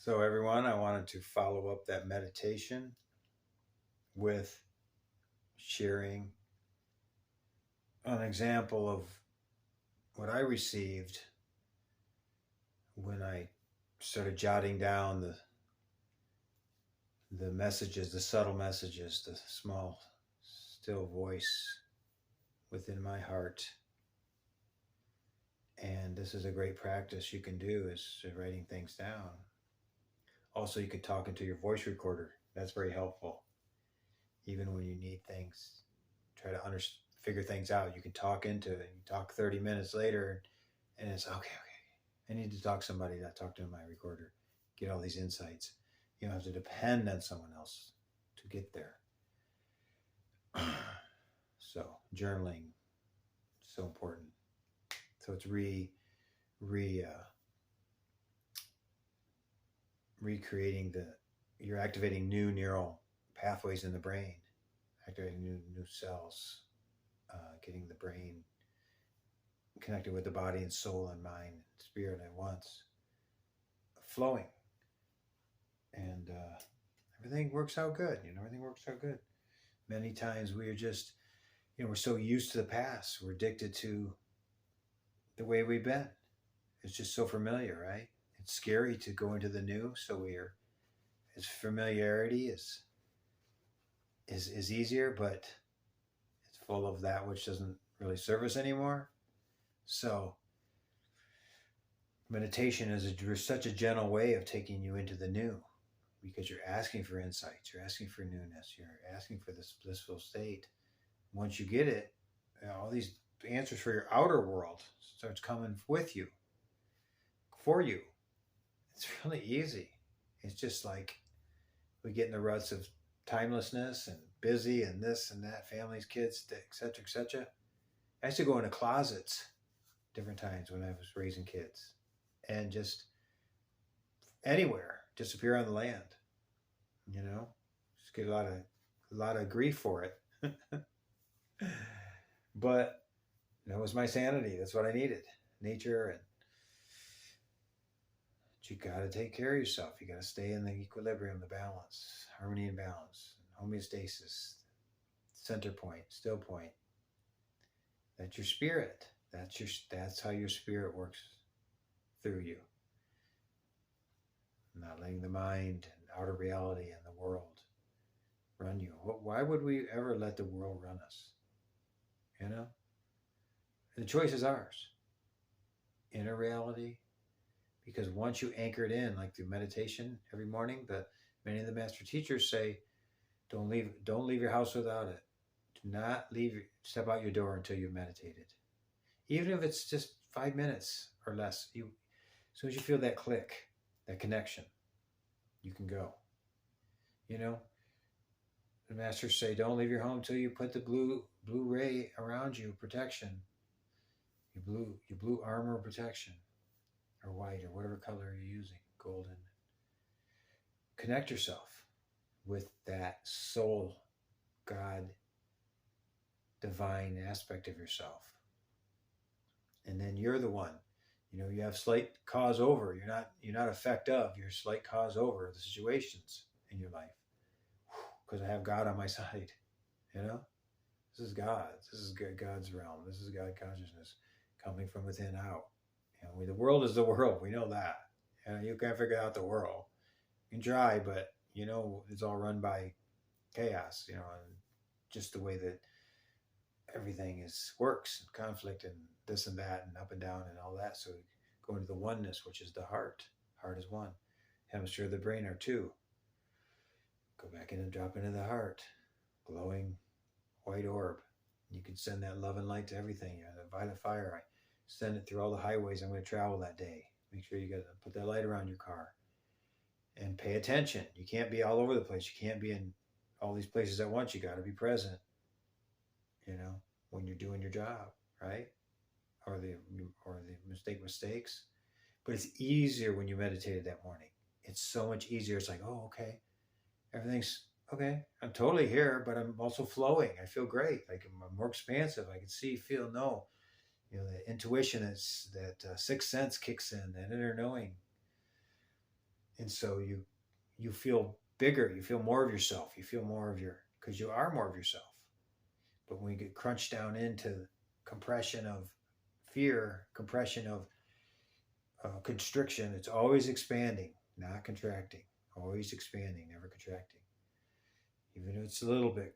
So, everyone, I wanted to follow up that meditation with sharing an example of what I received when I started jotting down the messages, the subtle messages, the small, still voice within my heart. And this is a great practice you can do is writing things down. Also, you could talk into your voice recorder. That's very helpful. Even when you need things, try to figure things out. You can talk into it. You talk 30 minutes later, and it's okay. I need to talk to somebody. That talk to my recorder. Get all these insights. You don't have to depend on someone else to get there. So journaling is so important. So it's recreating you're activating new neural pathways in the brain, activating new cells, getting the brain connected with the body and soul and mind and spirit at once, flowing, and everything works out good. Everything works out good. Many times we are just, we're so used to the past. We're addicted to the way we've been. It's just so familiar, right? It's scary to go into the new. So its familiarity is easier, but it's full of that which doesn't really serve us anymore. So meditation is such a gentle way of taking you into the new, because you're asking for insights, you're asking for newness, you're asking for this blissful state. Once you get it, all these answers for your outer world starts coming with you, for you. It's really easy. It's just like we get in the ruts of timelessness and busy and this and that, families, kids, etc., etc. I used to go into closets different times when I was raising kids, and just anywhere, disappear on the land. Just get a lot of grief for it. But that was my sanity. That's what I needed. Nature. And you got to take care of yourself. You got to stay in the equilibrium, the balance, harmony and balance, homeostasis, center point, still point. That's your spirit. That's how your spirit works through you. Not letting the mind and outer reality and the world run you. Why would we ever let the world run us? The choice is ours. Inner reality. Because once you anchor it in, like through meditation every morning, many of the master teachers say, don't leave your house without it. Do not step out your door until you've meditated. Even if it's just 5 minutes or less, as soon as you feel that click, that connection, you can go. The masters say, don't leave your home till you put the blue ray around you, protection. Your blue armor protection, or white, or whatever color you're using, golden. Connect yourself with that soul, God, divine aspect of yourself. And then you're the one. You have slight cause over. You're not effect of. You're slight cause over the situations in your life. Because I have God on my side. This is God. This is God's realm. This is God consciousness coming from within out. The world is the world. We know that. You can't figure out the world. You can try, but it's all run by chaos. And just the way that everything works, and conflict, and this and that, and up and down, and all that. So go into the oneness, which is the heart. Heart is one. Hemisphere of the brain are two. Go back in and drop into the heart. Glowing white orb. You can send that love and light to everything. The violet fire. I send it through all the highways I'm going to travel that day. Make sure you got to put that light around your car. And pay attention. You can't be all over the place. You can't be in all these places at once. You got to be present. When you're doing your job, right? Or the mistakes. But it's easier when you meditated that morning. It's so much easier. It's like, oh, okay. Everything's okay. I'm totally here, but I'm also flowing. I feel great. Like I'm more expansive. I can see, feel, know. The intuition, that sixth sense kicks in, that inner knowing. And so you feel bigger, you feel more of yourself, you feel more of because you are more of yourself. But when you get crunched down into compression of fear, compression of constriction, it's always expanding, not contracting. Always expanding, never contracting. Even if it's a little bit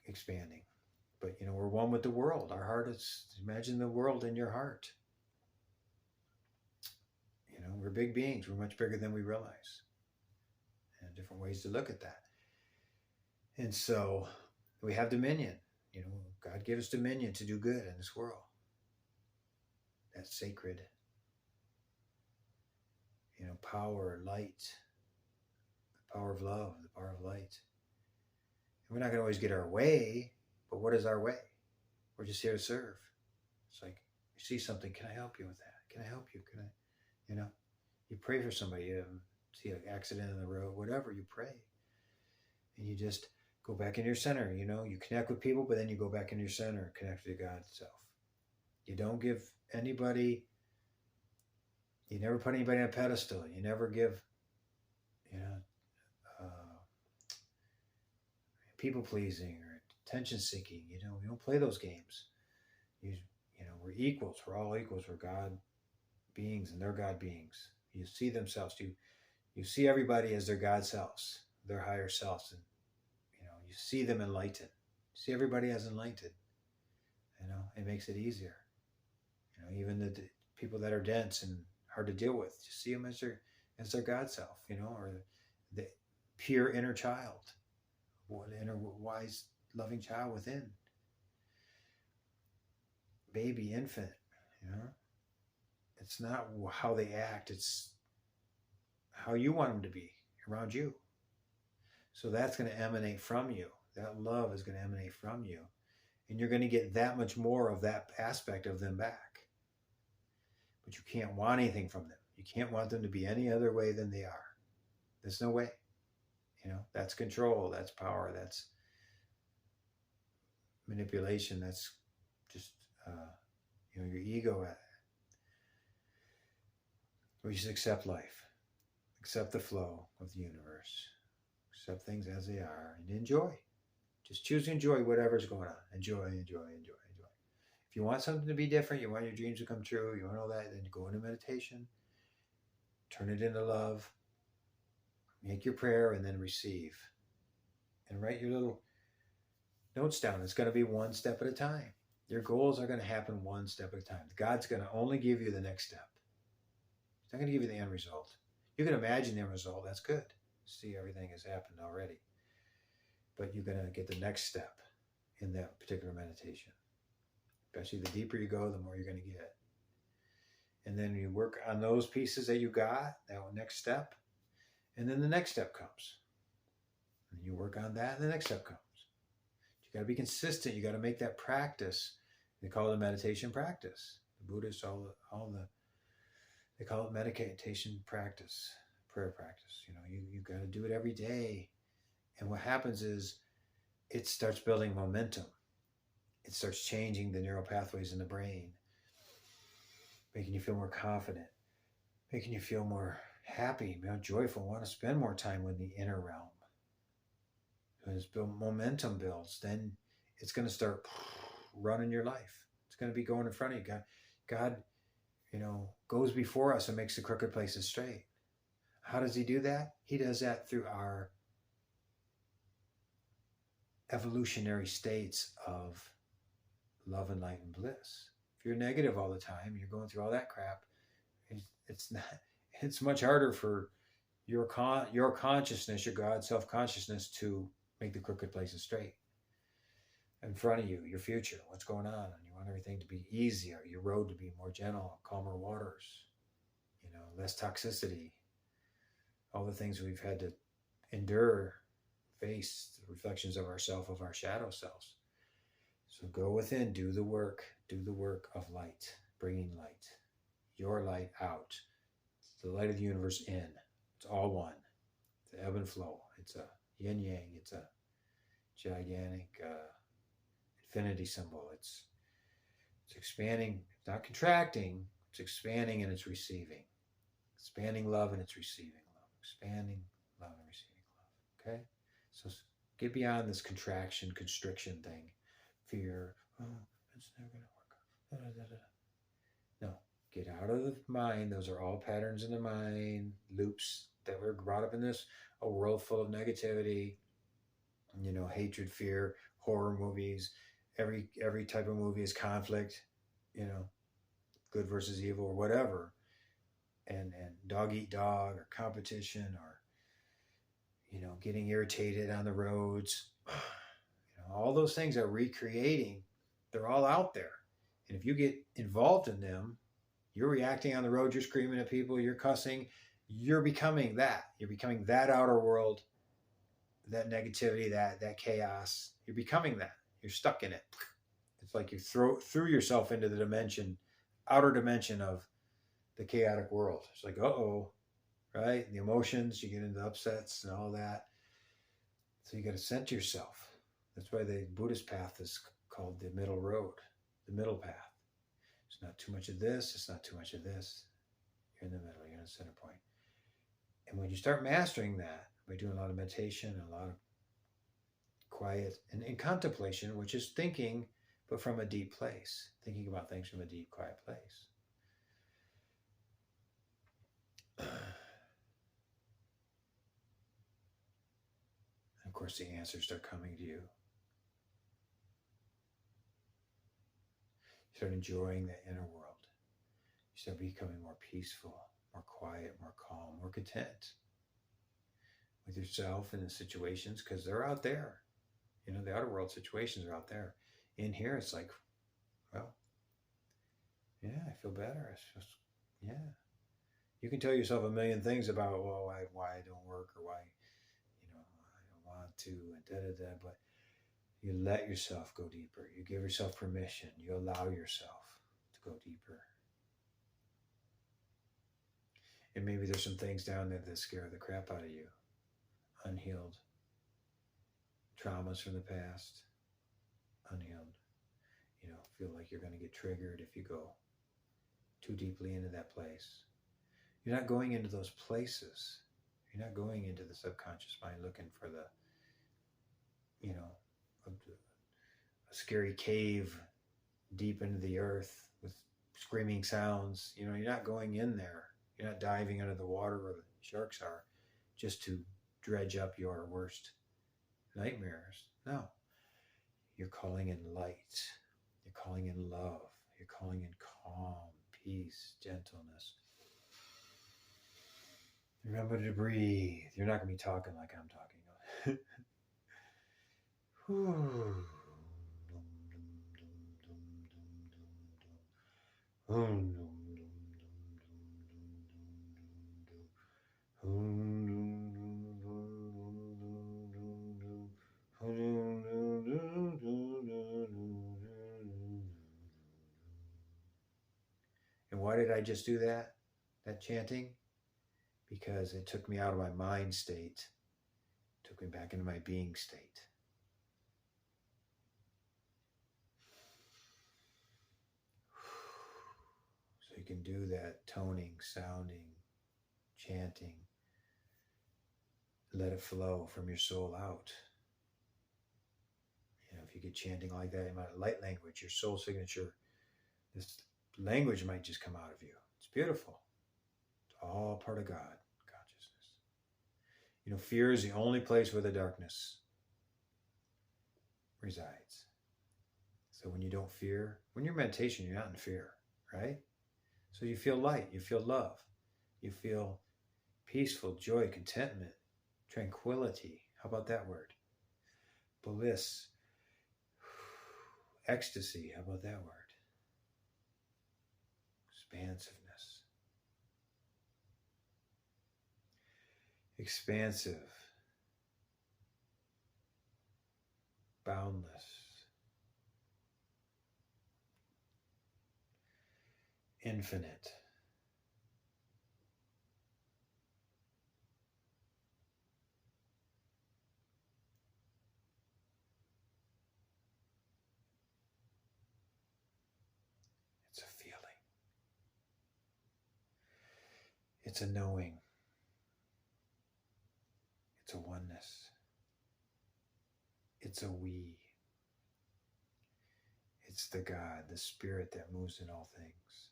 expanding. But we're one with the world. Our heart is, imagine the world in your heart. We're big beings. We're much bigger than we realize. And different ways to look at that. And so we have dominion. God gave us dominion to do good in this world. That's sacred. Power, light, the power of love, the power of light. And we're not going to always get our way, but what is our way? We're just here to serve. It's like, you see something, can I help you with that? Can I help you? Can I, you pray for somebody, you see an accident in the road, whatever, you pray. And you just go back in your center, you connect with people, but then you go back in your center, connect to God itself. You don't give anybody, you never put anybody on a pedestal. You never give, people pleasing or attention seeking. We don't play those games. We're equals. We're all equals. We're God beings and they're God beings. You see themselves. You see everybody as their God selves, their higher selves, and you see them enlightened. You see everybody as enlightened. It makes it easier. Even the people that are dense and hard to deal with, you see them as their God self, or the pure inner child, what inner wise, loving child within, baby, infant. It's not how they act; it's how you want them to be around you. So that's going to emanate from you. That love is going to emanate from you, and you're going to get that much more of that aspect of them back. But you can't want anything from them. You can't want them to be any other way than they are. There's no way. That's control. That's power. That's manipulation. That's just, your ego. We just accept life. Accept the flow of the universe. Accept things as they are and enjoy. Just choose to enjoy whatever's going on. Enjoy. If you want something to be different, you want your dreams to come true, you want all that, then you go into meditation, turn it into love, make your prayer, and then receive. And write your little notes down. It's going to be one step at a time. Your goals are going to happen one step at a time. God's going to only give you the next step. He's not going to give you the end result. You can imagine the end result. That's good. See, everything has happened already. But you're going to get the next step in that particular meditation. Especially the deeper you go, the more you're going to get. And then you work on those pieces that you got, that next step. And then the next step comes. And you work on that, and the next step comes. You got to be consistent. You got to make that practice. They call it a meditation practice. The Buddhists, they call it meditation practice, prayer practice. You got to do it every day. And what happens is it starts building momentum. It starts changing the neural pathways in the brain, making you feel more confident, making you feel more happy, more joyful, want to spend more time with the inner realm. As momentum builds, then it's going to start running your life. It's going to be going in front of you. God, goes before us and makes the crooked places straight. How does he do that? He does that through our evolutionary states of love and light and bliss. If you're negative all the time, you're going through all that crap, it's much harder for your consciousness, your God self-consciousness, to make the crooked places straight. In front of you, your future, what's going on, and you want everything to be easier, your road to be more gentle, calmer waters, less toxicity, all the things we've had to endure, face, the reflections of ourself, of our shadow selves. So go within, do the work of light, bringing light, your light out, the light of the universe in. It's all one. It's ebb and flow. It's a yin yang. It's a gigantic infinity symbol. It's expanding, it's not contracting. It's expanding and it's receiving. Expanding love and it's receiving love. expanding love and receiving love. Okay? So get beyond this contraction, constriction thing. Fear, oh, it's never going to work. Da, da, da, da. No, get out of the mind. Those are all patterns in the mind, loops that were brought up in this, a world full of negativity, hatred, fear, horror movies. Every type of movie is conflict, good versus evil or whatever. And dog eat dog or competition or getting irritated on the roads. All those things are recreating. They're all out there. And if you get involved in them, you're reacting on the road, you're screaming at people, you're cussing, you're becoming that. You're becoming that outer world, that negativity, that chaos. You're becoming that. You're stuck in it. It's like you threw yourself into the outer dimension of the chaotic world. It's like, uh-oh, right? The emotions, you get into upsets and all that. So you got to center yourself. That's why the Buddhist path is called the middle road, the middle path. It's not too much of this. It's not too much of this. You're in the middle. You're in the center point. And when you start mastering that by doing a lot of meditation and a lot of quiet and contemplation, which is thinking, but from a deep place, thinking about things from a deep, quiet place. Of course, the answers start coming to you. You start enjoying the inner world. You start becoming more peaceful, more quiet, more calm, more content with yourself and the situations, because they're out there. The outer world situations are out there. In here, it's like, well, yeah, I feel better. It's just, yeah. You can tell yourself a million things about, well, why I don't work or why, I don't want to, and da-da-da, but you let yourself go deeper. You give yourself permission. You allow yourself to go deeper. And maybe there's some things down there that scare the crap out of you. Unhealed traumas from the past. Unhealed. Feel like you're going to get triggered if you go too deeply into that place. You're not going into those places. You're not going into the subconscious mind looking for the, a scary cave deep into the earth with screaming sounds. You're not going in there. You're not diving under the water where the sharks are just to dredge up your worst nightmares. No. You're calling in light. You're calling in love. You're calling in calm, peace, gentleness. Remember to breathe. You're not going to be talking like I'm talking. And why did I just do that chanting? Because it took me out of my mind state, took me back into my being state. So you can do that toning, sounding, chanting. Let it flow from your soul out. If you get chanting like that, light language, your soul signature, this language might just come out of you. It's beautiful. It's all part of God consciousness. Fear is the only place where the darkness resides. So when you don't fear, when you're in meditation, you're not in fear, right? So you feel light, you feel love, you feel peaceful, joy, contentment, tranquility. How about that word? Bliss, ecstasy. How about that word? Expansiveness. Expansive. Boundless. Infinite. It's a feeling. It's a knowing. a oneness. It's a we. It's the God, the Spirit that moves in all things.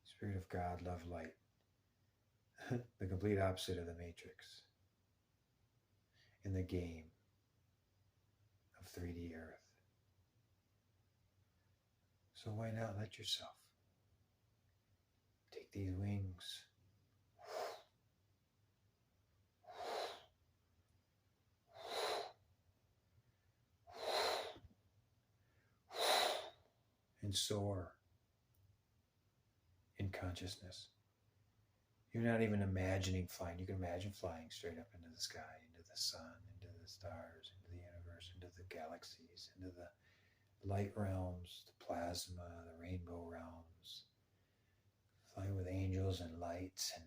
Spirit of God, love, light. The complete opposite of the Matrix. In the game of 3D Earth. So why not let yourself take these wings and soar in consciousness. You're not even imagining flying. You can imagine flying straight up into the sky, into the sun, into the stars, into the universe, into the galaxies, into the light realms, the plasma, the rainbow realms, flying with angels and lights and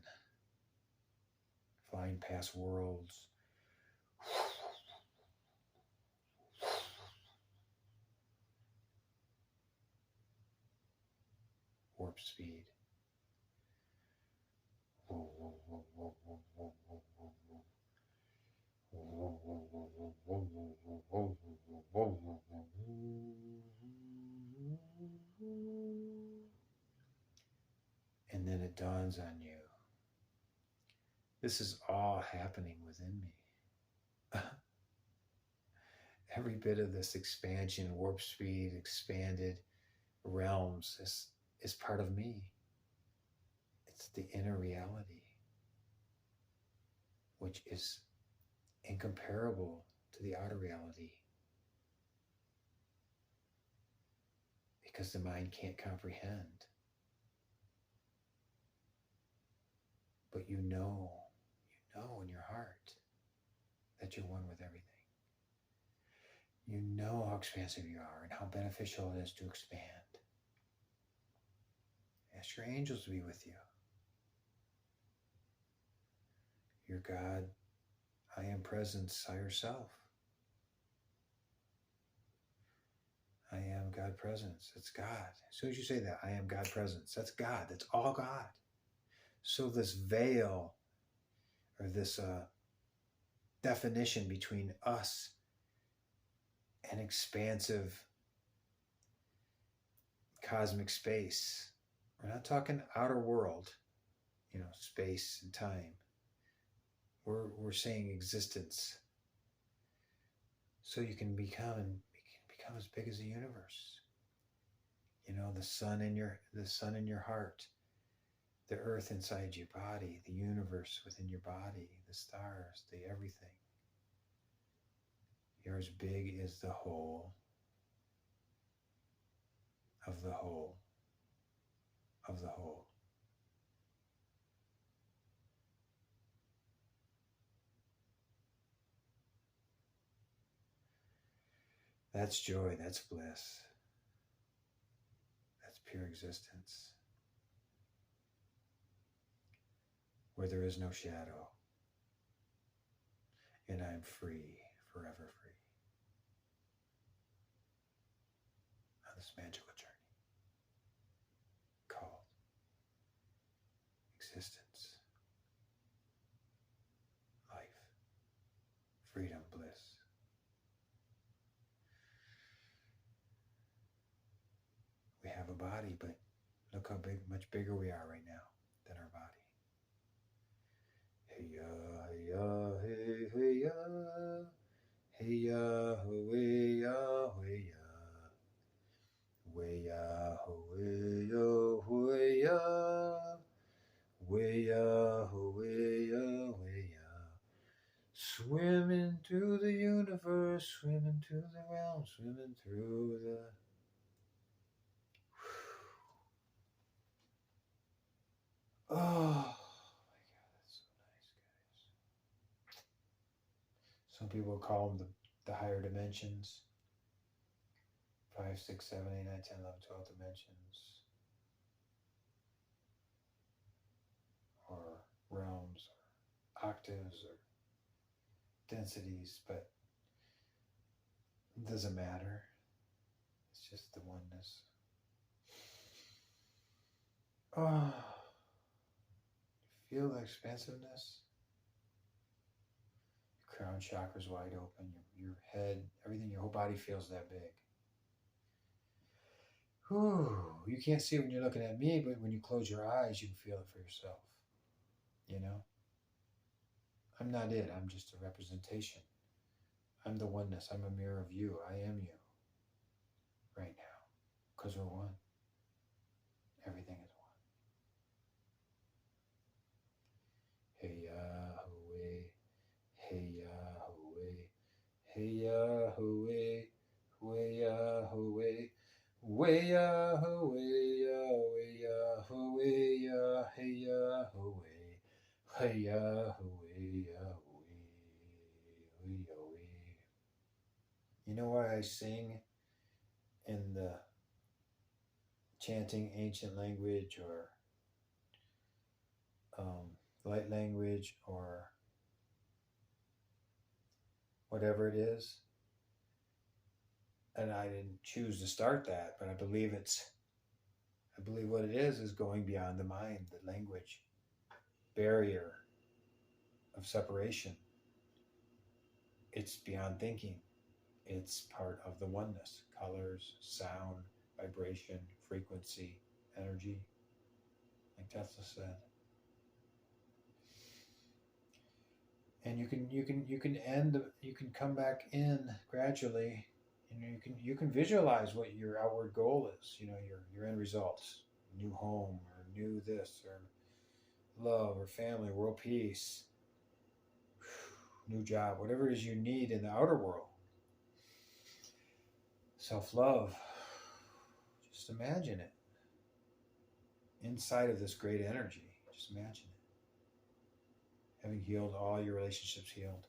flying past worlds. Warp speed. And then it dawns on you, this is all happening within me. Every bit of this expansion, warp speed, expanded realms is part of me. It's the inner reality, which is incomparable to the outer reality. Because the mind can't comprehend. But you know in your heart that you're one with everything. You know how expansive you are and how beneficial it is to expand. Ask your angels to be with you. Your God, I am presence, higher self. I am God presence. It's God. As soon as you say that, I am God presence. That's God. That's all God. So this veil or this definition between us and expansive cosmic space. We're not talking outer world, space and time. We're saying existence. So you can become as big as the universe. The sun in your heart, the earth inside your body, the universe within your body, the stars, the everything. You're as big as the whole of the whole of the whole. That's joy, that's bliss. That's pure existence. Where there is no shadow. And I'm free, forever free. On this magical journey called existence, life, freedom, bliss. We have a body, but look how much bigger we are right now than our body. Hey ya, hey ya, hey, hey ya, hey ya, hey ya, hey ya, way ya, way ya, way ya, way ya, way ya, way ya. Swimming through the universe, swimming through the realm, swimming through the. Oh my God, that's so nice, guys. Some people call them the higher dimensions. 5, 6, 7, 8, 9, 10, 11, 12 dimensions. Or realms, or octaves, or densities, but it doesn't matter. It's just the oneness. Feel the expansiveness. Your crown chakra's wide open. Your head, everything, your whole body feels that big. Whew. You can't see it when you're looking at me, but when you close your eyes, you can feel it for yourself. You know? I'm not it. I'm just a representation. I'm the oneness. I'm a mirror of you. I am you right now. Because we're one. Everything is one. Hey Yahweh, hey Yahweh, hey Yahweh, way Yahweh, way Yahweh, Yahweh, Yahweh, Yah, hey Yahweh, hey Yahweh, Yahweh, Yahweh. You know why I sing in the chanting ancient language or light language or whatever it is? And I didn't choose to start that, but I believe what it is going beyond the mind, the language barrier of separation. It's beyond thinking. It's part of the oneness. Colors, sound, vibration, frequency, energy, like Tesla said. And you can come back in gradually. You can visualize what your outward goal is. Your end results, new home or new this or love or family, world peace, new job, whatever it is you need in the outer world. Self-love. Just imagine it. Inside of this great energy. Just imagine it. Having healed all your relationships healed.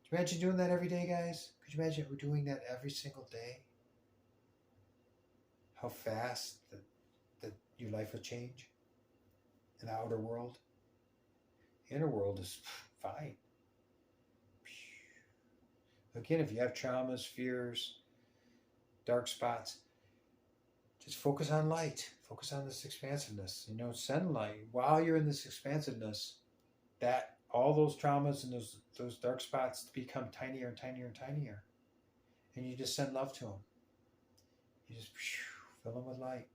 Could you imagine doing that every day, guys? Could you imagine we're doing that every single day? How fast that your life will change in the outer world? The inner world is fine. Again, if you have traumas, fears, dark spots, just focus on light. Focus on this expansiveness. Send light. While you're in this expansiveness, that all those traumas and those dark spots become tinier and tinier and tinier. And you just send love to them. You just fill them with light.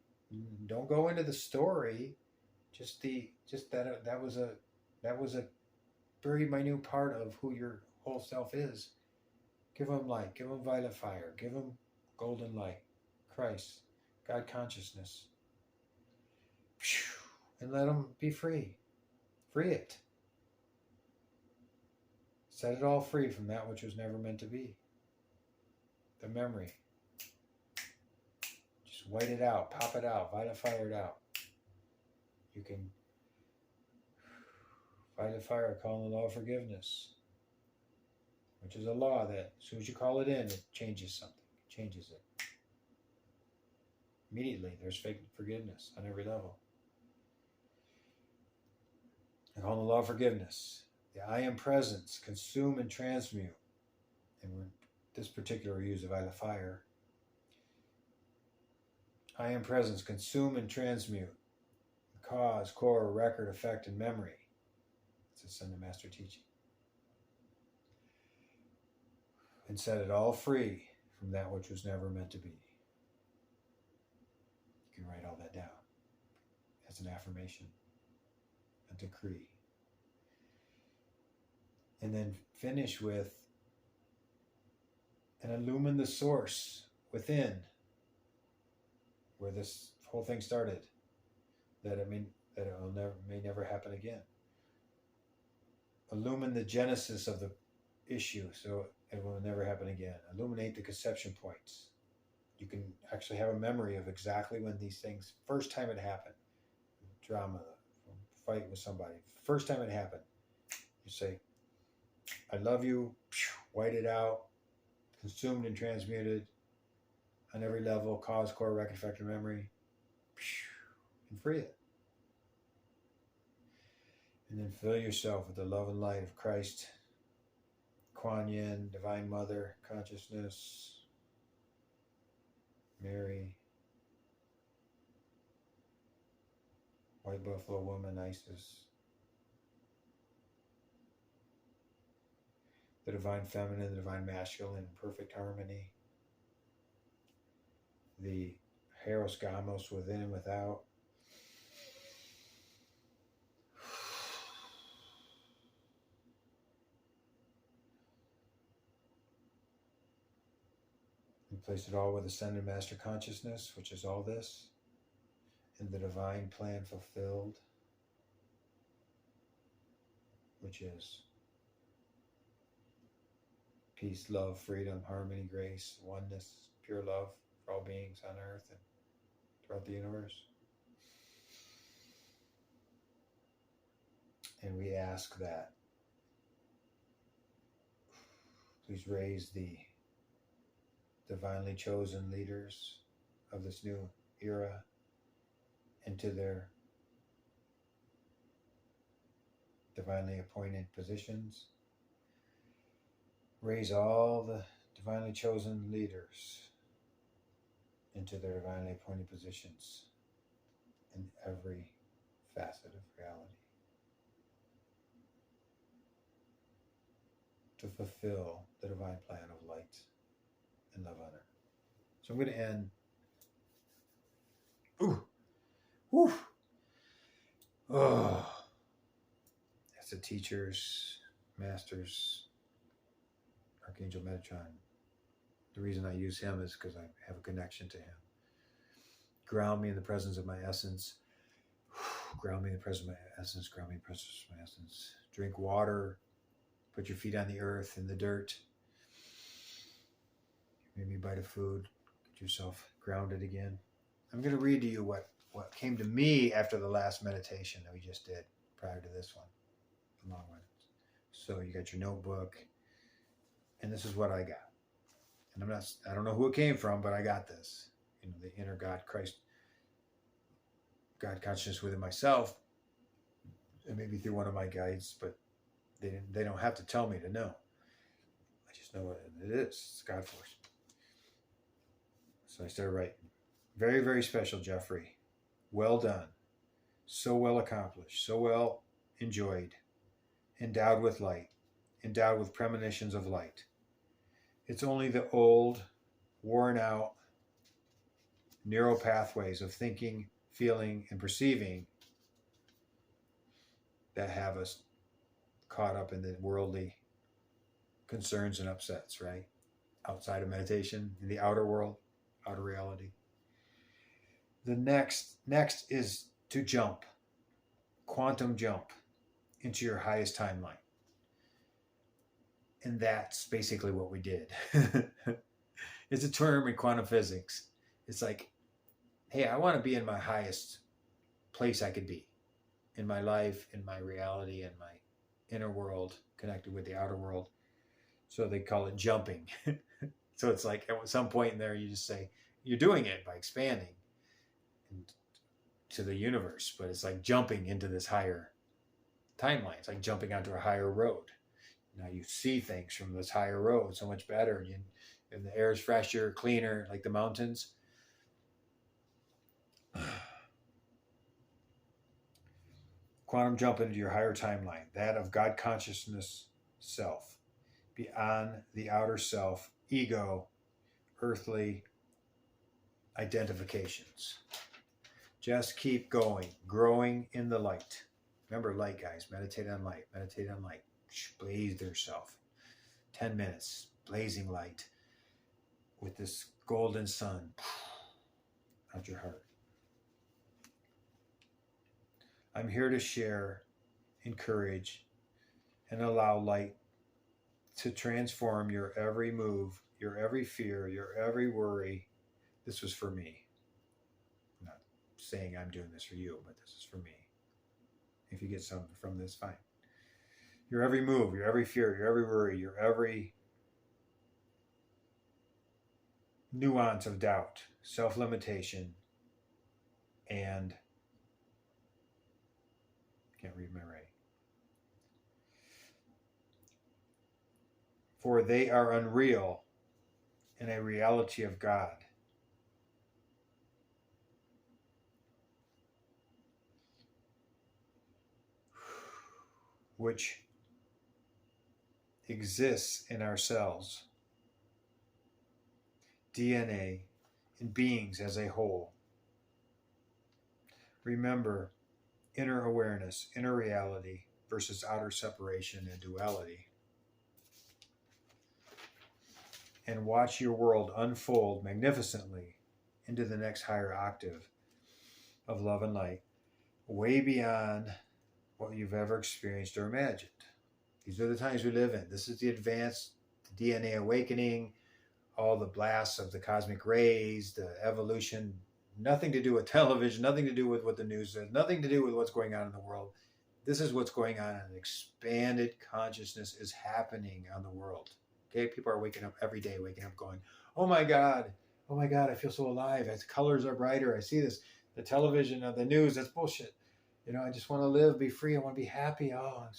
Don't go into the story. Just that was a very minute part of who your whole self is. Give them light. Give them violet fire. Give them golden light. Christ. God consciousness. And let them be free. Free it. Set it all free from that which was never meant to be. The memory. Just white it out. Pop it out. Violet fire it out. You can violet fire, call in the law of forgiveness, which is a law that as soon as you call it in, it changes something. It changes it. Immediately, there's fake forgiveness on every level. I call in the law of forgiveness. The I am presence, consume and transmute. And this particular use of violet fire. I am presence, consume and transmute. Cause, core, record, effect, and memory. It's a Ascended Master teaching. And set it all free from that which was never meant to be. You can write all that down as an affirmation, a decree. And then finish with and illumine the source within where this whole thing started, that it may never happen again. Illumine the genesis of the issue so it will never happen again. Illuminate the conception points. You can actually have a memory of exactly when these things, first time it happened, drama, fight with somebody, first time it happened, you say, I love you, white it out, consumed and transmuted on every level, cause, core, record, effect, and memory, and free it. And then fill yourself with the love and light of Christ, Kuan Yin, Divine Mother, Consciousness, Mary, White Buffalo Woman, Isis. The Divine Feminine, the Divine Masculine in perfect harmony. The Hieros Gamos within and without. And place it all with Ascended Master Consciousness, which is all this, and the divine plan fulfilled, which is peace, love, freedom, harmony, grace, oneness, pure love for all beings on earth and throughout the universe. And we ask that please raise the divinely chosen leaders of this new era into their divinely appointed positions. Raise all the divinely chosen leaders into their divinely appointed positions in every facet of reality to fulfill the divine plan of light and love on earth. So I'm going to end. As the teachers, masters, Archangel Metatron. The reason I use him is because I have a connection to him. Ground me in the presence of my essence. Ground me in the presence of my essence. Ground me in the presence of my essence. Drink water. Put your feet on the earth, in the dirt. Maybe bite of food. Get yourself grounded again. I'm going to read to you what came to me after the last meditation that we just did prior to this one. The long one. So you got your notebook. And this is what I got. And I don't know who it came from, but I got this. You know, the inner God, Christ, God consciousness within myself. And maybe through one of my guides, but they don't have to tell me to know. I just know what it is. It's God force. So I started writing. Very, very special, Jeffrey. Well done. So well accomplished. So well enjoyed. Endowed with light. Endowed with premonitions of light. It's only the old, worn out, narrow pathways of thinking, feeling, and perceiving that have us caught up in the worldly concerns and upsets, right? Outside of meditation, in the outer world, outer reality. The next is to jump, quantum jump into your highest timeline. And that's basically what we did. It's a term in quantum physics. It's like, hey, I want to be in my highest place I could be in my life, in my reality, in my inner world, connected with the outer world. So they call it jumping. So it's like at some point in there, you just say, you're doing it by expanding to the universe, but it's like jumping into this higher timeline. It's like jumping onto a higher road. Now you see things from this higher road so much better, and the air is fresher, cleaner, like the mountains. Quantum jump into your higher timeline, that of God consciousness self, beyond the outer self, ego, earthly identifications. Just keep going, growing in the light. Remember light, guys. Meditate on light. Meditate on light. Blaze yourself. 10 minutes, blazing light with this golden sun out your heart. I'm here to share, encourage, and allow light to transform your every move, your every fear, your every worry. This was for me. I'm not saying I'm doing this for you, but this is for me. If you get something from this, fine. Your every move, your every fear, your every worry, your every nuance of doubt, self-limitation, and can't read my writing. For they are unreal in a reality of God. which exists in our cells, DNA, and beings as a whole. Remember inner awareness, inner reality versus outer separation and duality. And watch your world unfold magnificently into the next higher octave of love and light, way beyond what you've ever experienced or imagined. These are the times we live in. This is the advanced DNA awakening, all the blasts of the cosmic rays, the evolution, nothing to do with television, nothing to do with what the news says, nothing to do with what's going on in the world. This is what's going on. An expanded consciousness is happening on the world. Okay, people are waking up every day, waking up going, oh my God, I feel so alive. As colors are brighter, I see this. The television, the news, that's bullshit. You know, I just want to live, be free. I want to be happy. Oh, I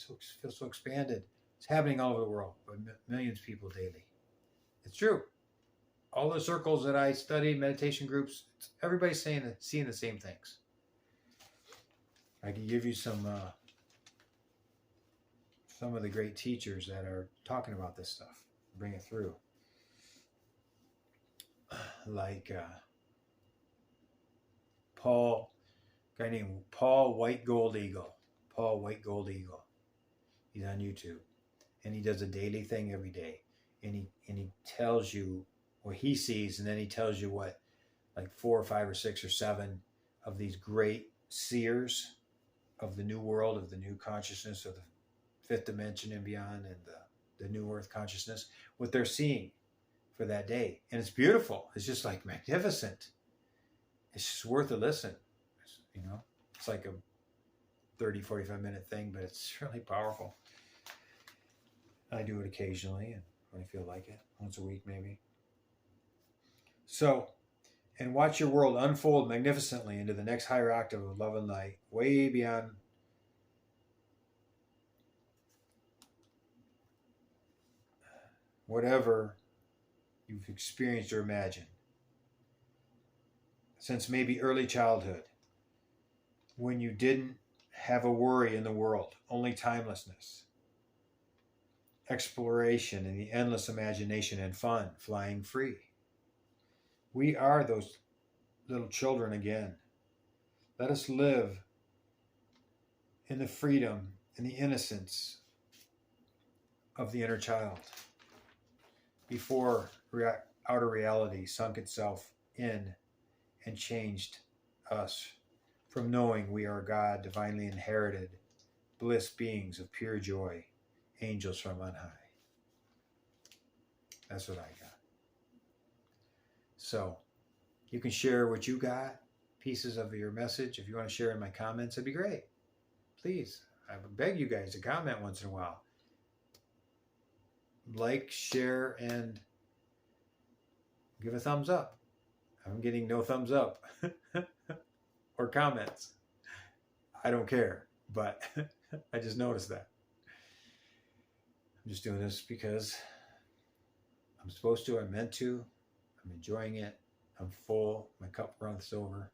feel so expanded. It's happening all over the world, but millions of people daily. It's true. All the circles that I study, meditation groups, everybody's seeing the same things. I can give you some of the great teachers that are talking about this stuff, bring it through. Like a guy named Paul White Gold Eagle. Paul White Gold Eagle. He's on YouTube, and he does a daily thing every day, and he tells you what he sees, and then he tells you what, like 4 or 5 or 6 or 7 of these great seers of the new world, of the new consciousness, of the 5th dimension and beyond, and the new earth consciousness, what they're seeing for that day. And it's beautiful. It's just like magnificent. It's just worth a listen. You know, it's like a 30, 45-minute thing, but it's really powerful. I do it occasionally and when I feel like it, once a week maybe. So, and watch your world unfold magnificently into the next higher octave of love and light, way beyond whatever you've experienced or imagined. Since maybe early childhood, when you didn't have a worry in the world, only timelessness, exploration, and the endless imagination and fun, flying free. We are those little children again. Let us live in the freedom and the innocence of the inner child before outer reality sunk itself in and changed us from knowing we are God, divinely inherited, bliss beings of pure joy, angels from on high. That's what I got. So you can share what you got, pieces of your message. If you want to share in my comments, it'd be great. Please, I beg you guys to comment once in a while. Like, share, and give a thumbs up. I'm getting no thumbs up or comments. I don't care, but I just noticed that. I'm just doing this because I'm supposed to, I'm meant to, I'm enjoying it, I'm full, my cup runs over,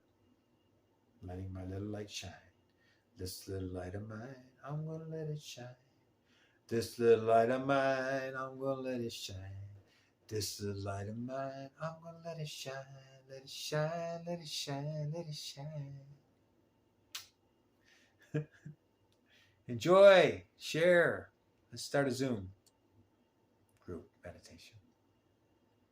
letting my little light shine. This little light of mine, I'm going to let it shine. This little light of mine, I'm going to let it shine. This little light of mine, I'm going to let it shine. Let it shine, let it shine, let it shine. Enjoy, share. Let's start a Zoom group meditation.